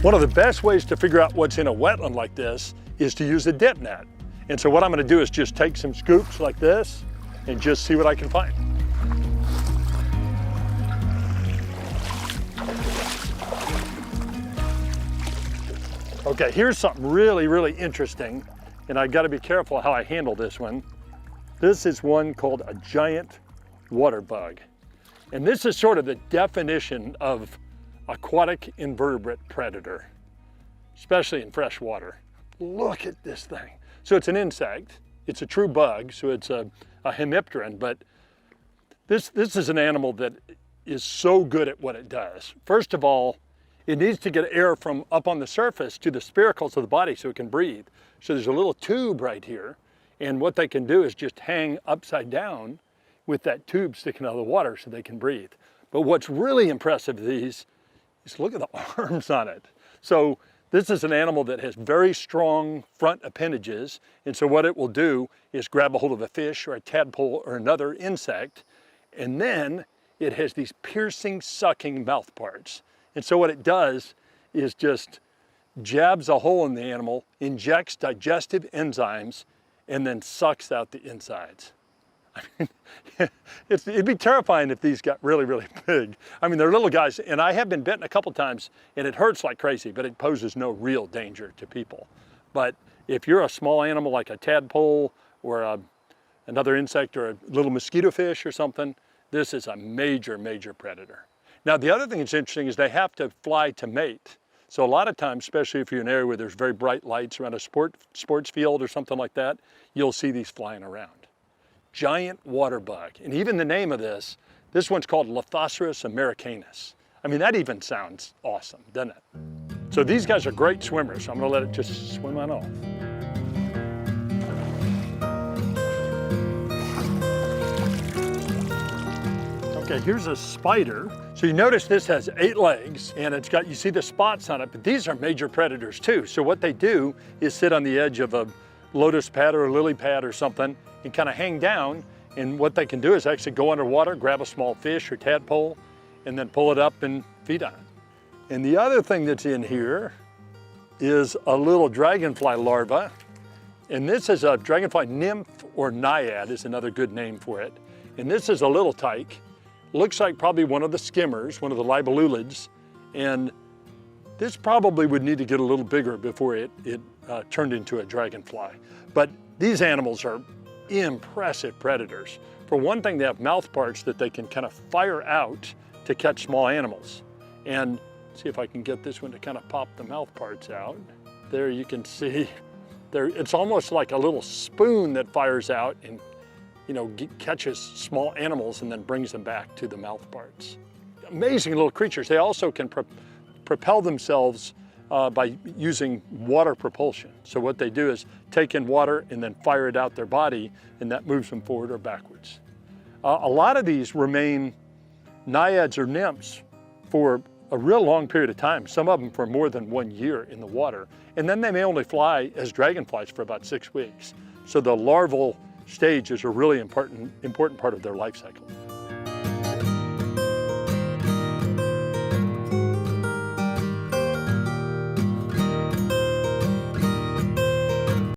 One of the best ways to figure out what's in a wetland like this is to use a dip net. And so what I'm going to do is just take some scoops like this and just see what I can find. Okay, here's something really, really interesting, and I've got to be careful how I handle this one. This is one called a giant water bug. And this is sort of the definition of aquatic invertebrate predator, especially in fresh water. Look at this thing. So it's an insect, it's a true bug, so it's a hemipteran, but this is an animal that is so good at what it does. First of all, it needs to get air from up on the surface to the spiracles of the body so it can breathe. So there's a little tube right here, and what they can do is just hang upside down with that tube sticking out of the water so they can breathe. But what's really impressive of these is look at the arms on it. So this is an animal that has very strong front appendages, and so what it will do is grab a hold of a fish or a tadpole or another insect, and then it has these piercing, sucking mouth parts. And so what it does is just jabs a hole in the animal, injects digestive enzymes, and then sucks out the insides. I mean, it'd be terrifying if these got really, really big. I mean, they're little guys, and I have been bitten a couple times, and it hurts like crazy, but it poses no real danger to people. But if you're a small animal like a tadpole or another insect or a little mosquito fish or something, this is a major, major predator. Now, the other thing that's interesting is they have to fly to mate. So a lot of times, especially if you're in an area where there's very bright lights around a sports field or something like that, you'll see these flying around. Giant water bug. And even the name of this one's called Lithoceros americanus. I mean, that even sounds awesome, doesn't it? So these guys are great swimmers, so I'm gonna let it just swim on off. Okay, here's a spider. So you notice this has 8 legs, and it's got, you see the spots on it, but these are major predators too. So what they do is sit on the edge of a lotus pad or a lily pad or something and kind of hang down, and what they can do is actually go underwater, grab a small fish or tadpole, and then pull it up and feed on it. And the other thing that's in here is a little dragonfly larva, and this is a dragonfly nymph or naiad is another good name for it. And this is a little tyke. Looks like probably one of the skimmers, one of the libelulids, and this probably would need to get a little bigger before it turned into a dragonfly. But these animals are impressive predators. For one thing, they have mouth parts that they can kind of fire out to catch small animals. And see if I can get this one to kind of pop the mouth parts out. There you can see, it's almost like a little spoon that fires out and catches small animals and then brings them back to the mouth parts. Amazing little creatures. They also can propel themselves by using water propulsion. So what they do is take in water and then fire it out their body, and that moves them forward or backwards. A lot of these remain naiads or nymphs for a real long period of time, some of them for more than 1 year in the water. And then they may only fly as dragonflies for about 6 weeks. So the larval stage is a really important part of their life cycle.